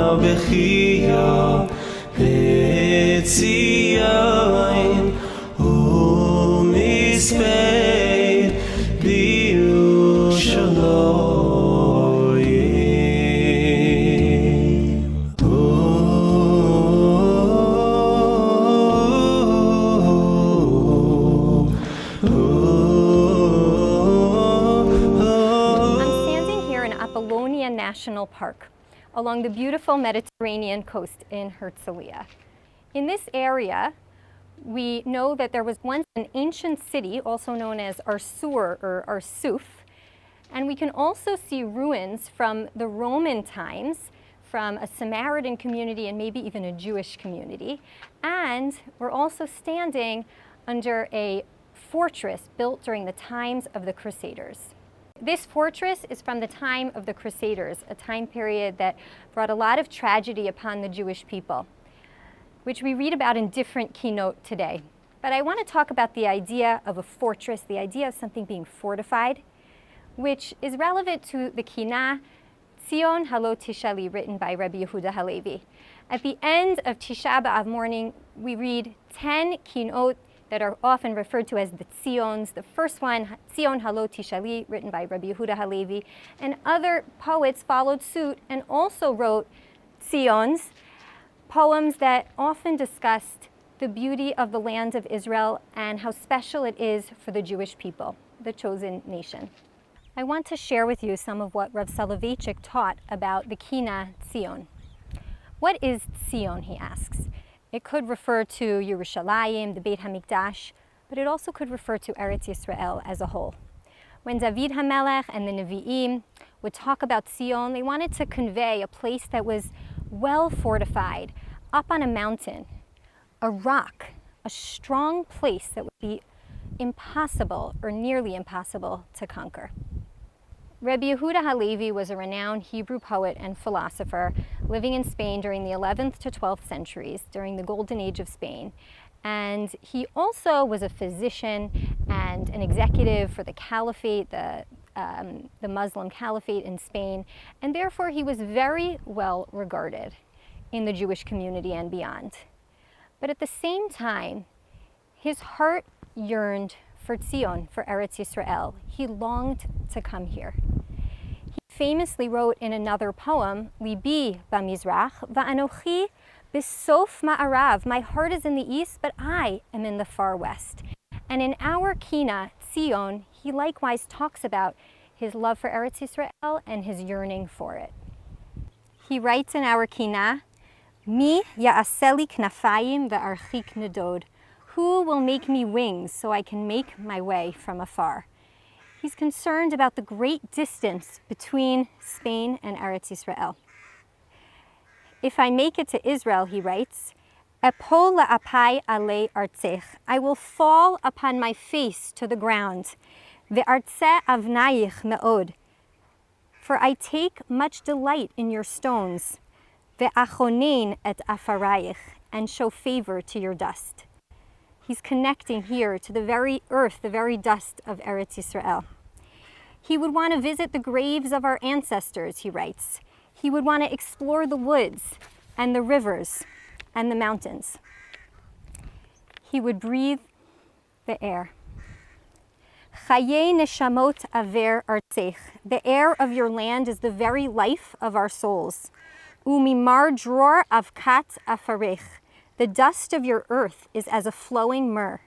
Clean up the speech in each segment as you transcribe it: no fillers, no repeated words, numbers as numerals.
בחייה לציין ומספד בירושלים. I'm standing here in Apollonia National Park along the beautiful Mediterranean coast in Herzliya. In this area, we know that there was once an ancient city, also known as Arsur or Arsuf, and we can also see ruins from the Roman times, from a Samaritan community and maybe even a Jewish community. And we're also standing under a fortress built during the times of the Crusaders. This fortress is from the time of the Crusaders, a time period that brought a lot of tragedy upon the Jewish people, which we read about in different Kinot today. But I want to talk about the idea of a fortress, the idea of something being fortified, which is relevant to the Kinah, Tziyon Tishali, written by Rabbi Yehuda Halevi. At the end of Tisha B'Av morning, we read 10 Kinot that are often referred to as the Tziyons. The first one, Tziyon Tishali, written by Rabbi Yehuda Halevi, and other poets followed suit and also wrote Tziyons, poems that often discussed the beauty of the land of Israel and how special it is for the Jewish people, the chosen nation. I want to share with you some of what Rav Soloveitchik taught about the Kinah Tziyon. What is Tziyon, he asks? It could refer to Yerushalayim, the Beit HaMikdash, but it also could refer to Eretz Yisrael as a whole. When David HaMelech and the Nevi'im would talk about Tziyon, they wanted to convey a place that was well fortified, up on a mountain, a rock, a strong place that would be impossible or nearly impossible to conquer. Rabbi Yehuda Halevi was a renowned Hebrew poet and philosopher living in Spain during the 11th to 12th centuries, during the Golden Age of Spain. And he also was a physician and an executive for the caliphate, the Muslim caliphate in Spain, and therefore he was very well regarded in the Jewish community and beyond. But at the same time, his heart yearned for Tziyon, for Eretz Yisrael. He longed to come here. He famously wrote in another poem, Libi b'Mizrach, va'anochi b'sof ma'arav. My heart is in the east, but I am in the far west. And in our Kinah, Tziyon, he likewise talks about his love for Eretz Yisrael and his yearning for it. He writes in our Kinah, Mi ya'aseli knafayim ve'archik nedod. Who will make me wings so I can make my way from afar? He's concerned about the great distance between Spain and Eretz Yisrael. If I make it to Israel, he writes, Epol la'apai alei artzech. I will fall upon my face to the ground. Ve'artze avnayich me'od. For I take much delight in your stones. Ve'achonein et afarayich. And show favor to your dust. He's connecting here to the very earth, the very dust of Eretz Yisrael. He would want to visit the graves of our ancestors, he writes. He would want to explore the woods and the rivers and the mountains. He would breathe the air. Chaye neshamot aver artzech. The air of your land is the very life of our souls. Umimar dror avkat afarech. The dust of your earth is as a flowing myrrh.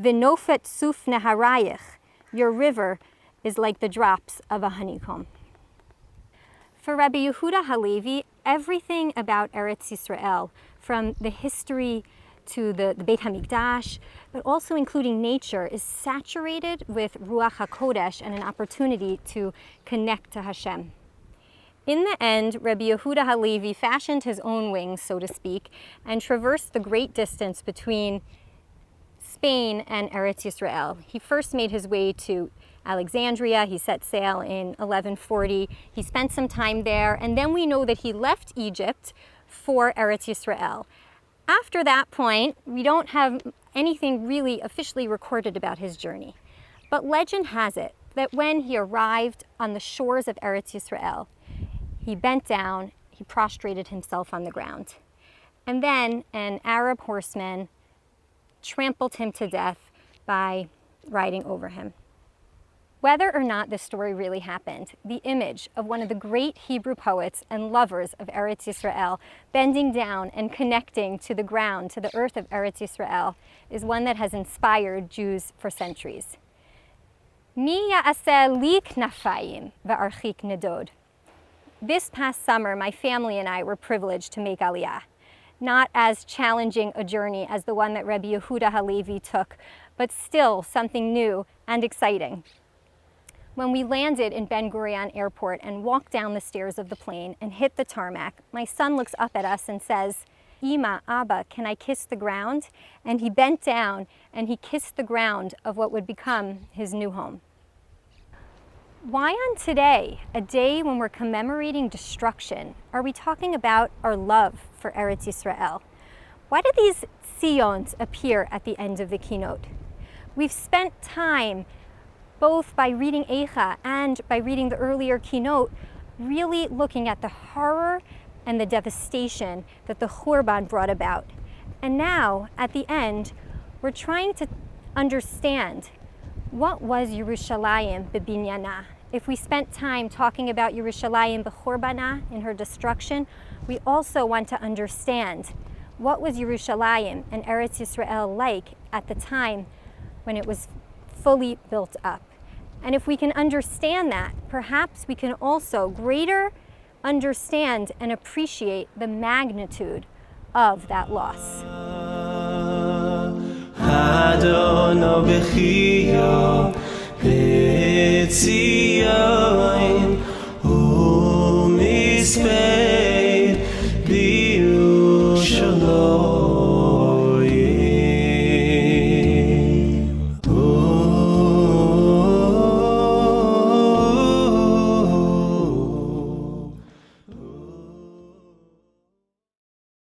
Vinofet suf neharayich. Your river is like the drops of a honeycomb. For Rabbi Yehuda Halevi, everything about Eretz Yisrael, from the history to the Beit HaMikdash, but also including nature, is saturated with Ruach HaKodesh and an opportunity to connect to Hashem. In the end, Rabbi Yehuda Halevi fashioned his own wings, so to speak, and traversed the great distance between Spain and Eretz Yisrael. He first made his way to Alexandria. He set sail in 1140. He spent some time there, and then we know that he left Egypt for Eretz Yisrael. After that point, we don't have anything really officially recorded about his journey. But legend has it that when he arrived on the shores of Eretz Yisrael, he bent down, he prostrated himself on the ground. And then an Arab horseman trampled him to death by riding over him. Whether or not this story really happened, the image of one of the great Hebrew poets and lovers of Eretz Yisrael bending down and connecting to the ground, to the earth of Eretz Yisrael, is one that has inspired Jews for centuries. Mi ya'aseh li knafayim ve'archik nedod. This past summer, my family and I were privileged to make Aliyah. Not as challenging a journey as the one that Rabbi Yehuda Halevi took, but still something new and exciting. When we landed in Ben Gurion Airport and walked down the stairs of the plane and hit the tarmac, my son looks up at us and says, "Ima, Abba, can I kiss the ground?" And he bent down and he kissed the ground of what would become his new home. Why on today, a day when we're commemorating destruction, are we talking about our love for Eretz Yisrael? Why do these Tzions appear at the end of the Kinot? We've spent time, both by reading Eicha and by reading the earlier Kinot, really looking at the horror and the devastation that the Churban brought about. And now, at the end, we're trying to understand what was Yerushalayim bebinyana. If we spent time talking about Yerushalayim bechurbanah, in her destruction, we also want to understand what was Yerushalayim and Eretz Yisrael like at the time when it was fully built up. And if we can understand that, perhaps we can also greater understand and appreciate the magnitude of that loss. Adonai b'chiyah b'Tziyon u'mispein b'Yerushalayim.